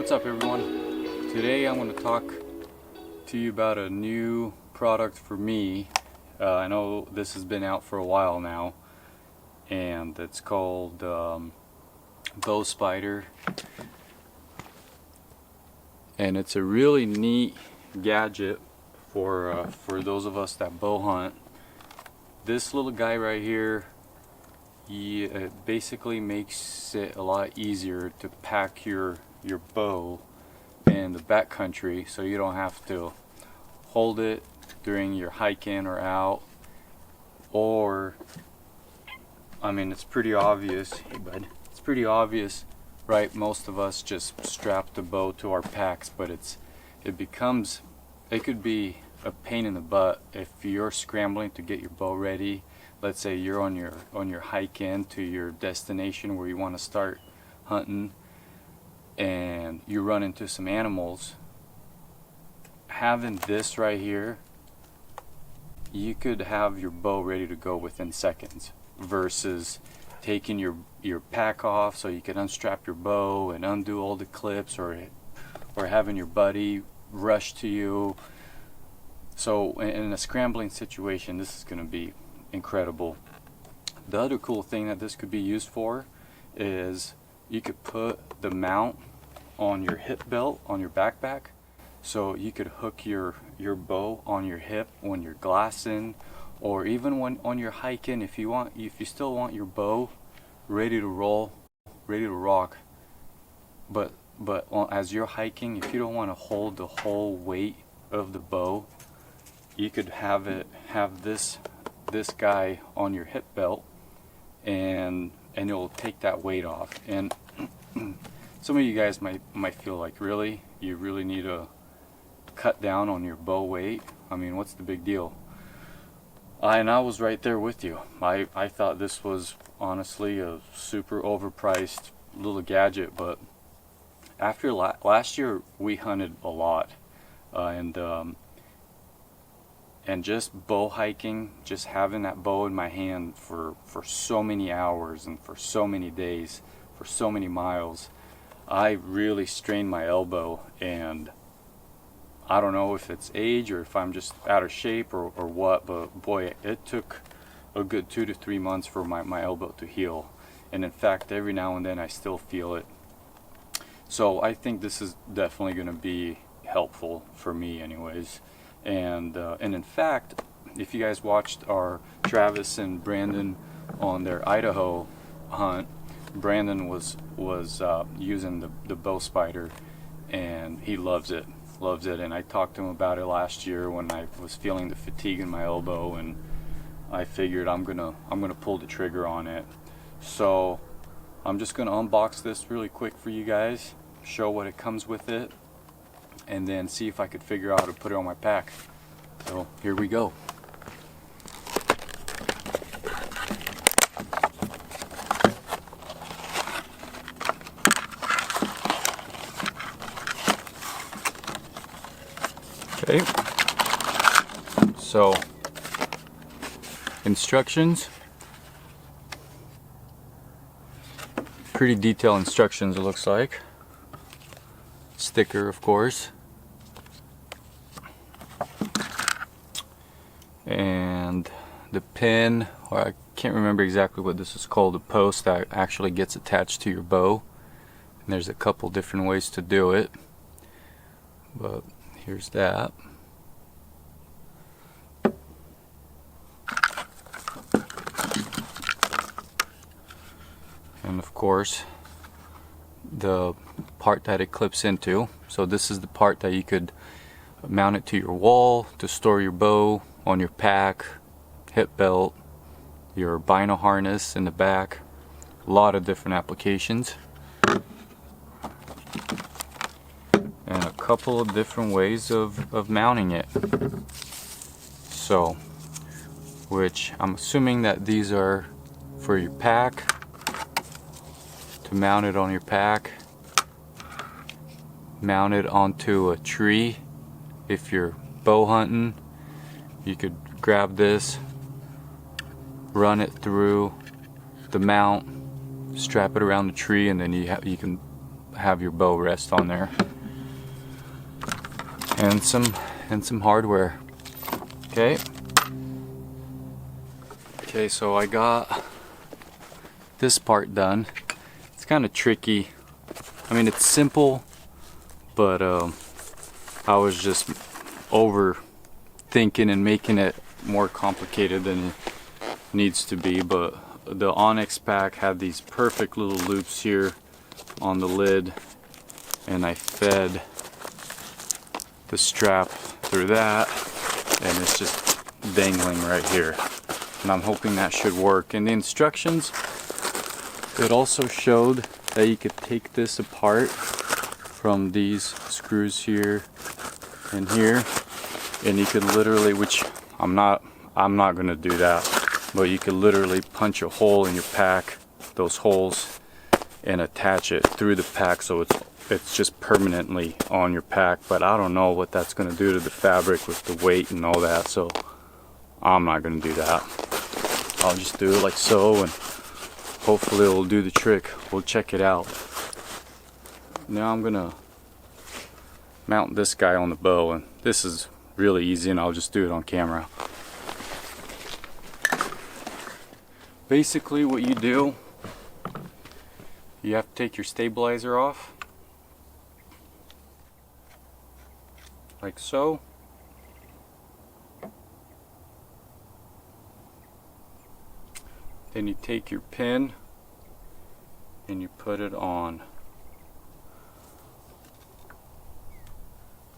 What's up, everyone? Today I'm going to talk to you about a new product for me. I know this has been out for a while now, and it's called Bow Spider, and it's a really neat gadget for those of us that bow hunt. This little guy right here, it basically makes it a lot easier to pack your bow in the backcountry, so you don't have to hold it during your hike in or out. Or, I mean, it's pretty obvious. Hey bud, it's pretty obvious, right? Most of us just strap the bow to our packs, but it could be a pain in the butt if you're scrambling to get your bow ready. Let's say you're on your hike in to your destination where you want to start hunting, and you run into some animals. Having this right here, you could have your bow ready to go within seconds, versus taking your pack off so you can unstrap your bow and undo all the clips, or having your buddy rush to you. So in a scrambling situation, this is going to be incredible. The other cool thing that this could be used for is you could put the mount on your hip belt on your backpack, so you could hook your bow on your hip when you're glassing, or even when on your hike in, if you still want your bow ready to roll, ready to rock, but as you're hiking, if you don't want to hold the whole weight of the bow, you could have this guy on your hip belt, and it'll take that weight off. And some of you guys might feel like, you really need to cut down on your bow weight? I mean, what's the big deal? And I was right there with you. I thought this was honestly a super overpriced little gadget, but after last year we hunted a lot, and just bow hiking, just having that bow in my hand for so many hours and for so many days, for so many miles, I really strained my elbow. And I don't know if it's age or if I'm just out of shape or what, but boy, it took a good 2 to 3 months for my elbow to heal. And in fact, every now and then I still feel it. So I think this is definitely going to be helpful for me anyways. And in fact, if you guys watched our Travis and Brandon on their Idaho hunt, Brandon was using the Bow Spider, and he loves it, and I talked to him about it last year when I was feeling the fatigue in my elbow, and I figured I'm gonna pull the trigger on it. So I'm just gonna unbox this really quick for you guys, show what it comes with it, and then see if I could figure out how to put it on my pack. So here we go. Okay, so instructions, pretty detailed instructions it looks like. Sticker, of course, and the pin, or I can't remember exactly what this is called, the post that actually gets attached to your bow. And there's a couple different ways to do it, but here's that. And of course, the part that it clips into. So this is the part that you could mount it to your wall to store your bow, on your pack, hip belt, your bino harness in the back. A lot of different applications. And a couple of different ways of mounting it. So, which I'm assuming that these are for your pack, to mount it on your pack, mount it onto a tree. If you're bow hunting, you could grab this, run it through the mount, strap it around the tree, and then you can have your bow rest on there, and some hardware. Okay, so I got this part done. It's kind of tricky. I mean, it's simple, but I was just overthinking and making it more complicated than it needs to be. But the Onyx pack had these perfect little loops here on the lid, and I fed the strap through that, and it's just dangling right here, and I'm hoping that should work. In the instructions, it also showed that you could take this apart from these screws here and here, and you could literally, which I'm not gonna do that, but you could literally punch a hole in your pack, those holes, and attach it through the pack, so it's just permanently on your pack. But I don't know what that's gonna do to the fabric with the weight and all that, so I'm not gonna do that. I'll just do it like so, and hopefully it'll do the trick. We'll check it out. Now I'm gonna mount this guy on the bow, and this is really easy, and I'll just do it on camera. Basically what you do, you have to take your stabilizer off, like so. Then you take your pin and you put it on.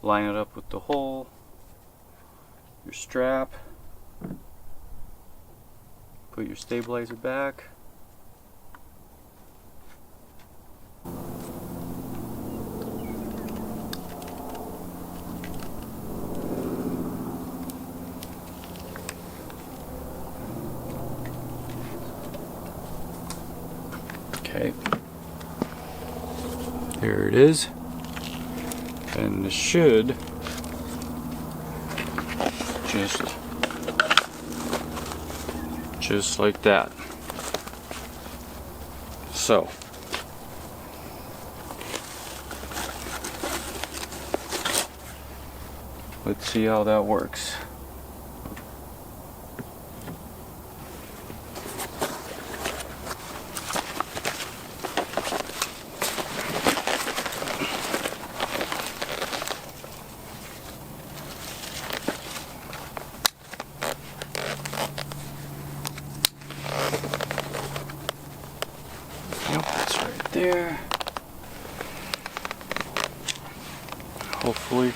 Line it up with the hole, your strap, put your stabilizer back. Okay, there it is, and this should just like that. So let's see how that works. It's right there. Hopefully.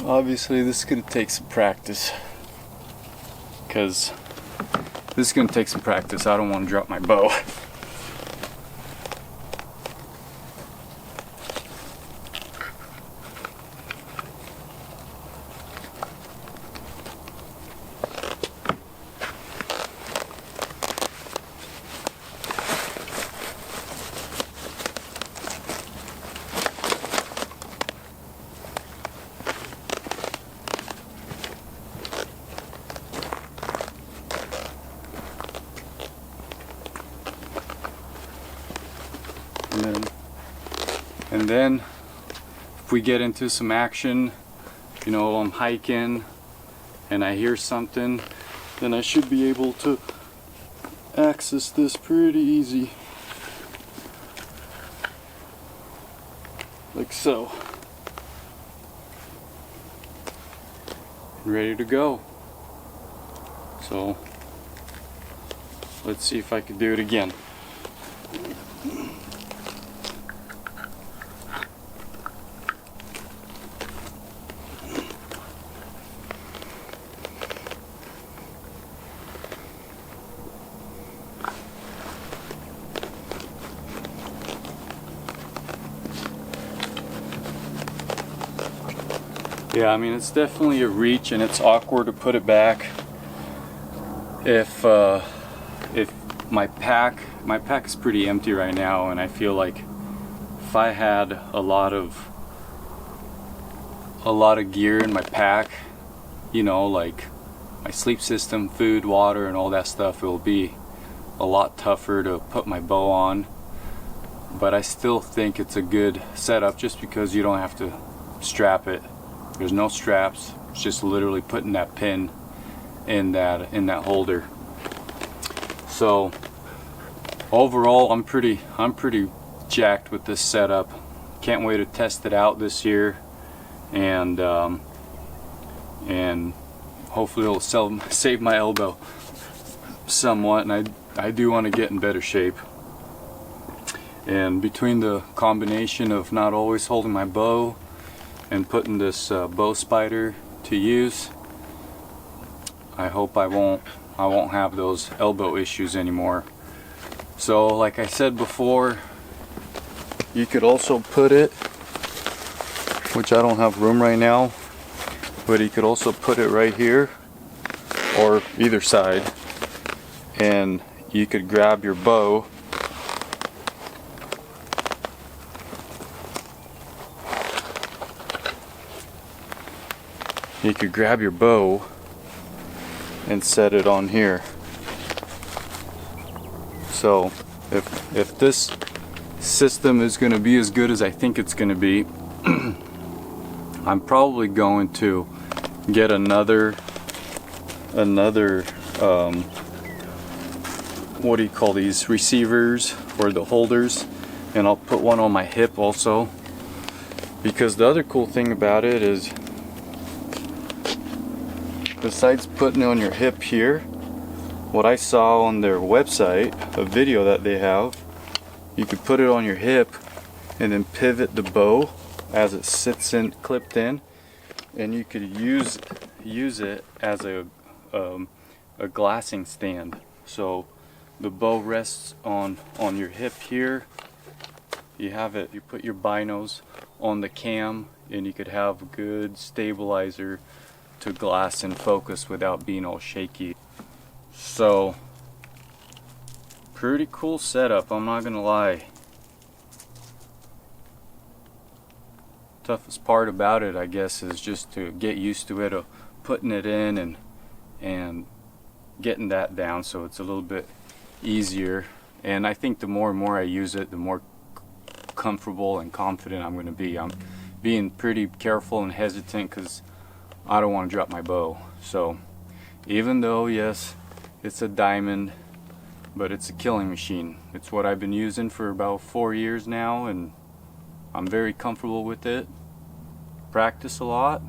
Obviously this is going to take some practice, because this is going to take some practice. I don't want to drop my bow. And then if we get into some action, you know, I'm hiking and I hear something, then I should be able to access this pretty easy, like so. Ready to go. So let's see if I can do it again. Yeah, I mean, it's definitely a reach, and it's awkward to put it back. If my pack is pretty empty right now, and I feel like if I had a lot of gear in my pack, you know, like my sleep system, food, water, and all that stuff, it will be a lot tougher to put my bow on. But I still think it's a good setup just because you don't have to strap it. There's no straps. It's just literally putting that pin in that holder. So overall, I'm pretty jacked with this setup. Can't wait to test it out this year, and hopefully it'll save my elbow somewhat. And I do want to get in better shape. And between the combination of not always holding my bow and putting this bow spider to use, I hope I won't have those elbow issues anymore. So like I said before, you could also put it, which I don't have room right now, but you could also put it right here or either side, and you could grab your bow and set it on here. So if this system is going to be as good as I think it's going to be, I'm probably going to get another what do you call these, receivers or the holders, and I'll put one on my hip also, because the other cool thing about it is, besides putting it on your hip here, what I saw on their website, a video that they have, you could put it on your hip and then pivot the bow as it sits in, clipped in, and you could use it as a glassing stand. So the bow rests on your hip here. You have it, you put your binos on the cam, and you could have a good stabilizer to glass and focus without being all shaky. So pretty cool setup, I'm not gonna lie. Toughest part about it, I guess, is just to get used to it, putting it in and getting that down so it's a little bit easier. And I think the more and more I use it, the more comfortable and confident I'm going to be. I'm being pretty careful and hesitant because I don't want to drop my bow. So even though, yes, it's a diamond, but it's a killing machine. It's what I've been using for about 4 years now, and I'm very comfortable with it. Practice a lot,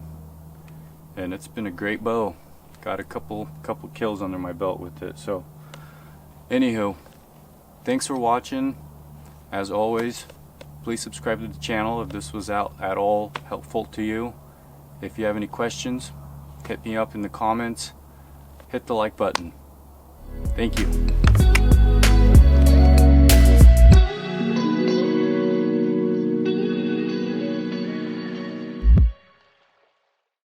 and it's been a great bow. Got a couple kills under my belt with it. So anywho, thanks for watching. As always, please subscribe to the channel if this was at all helpful to you. If you have any questions, hit me up in the comments. Hit the like button. Thank you.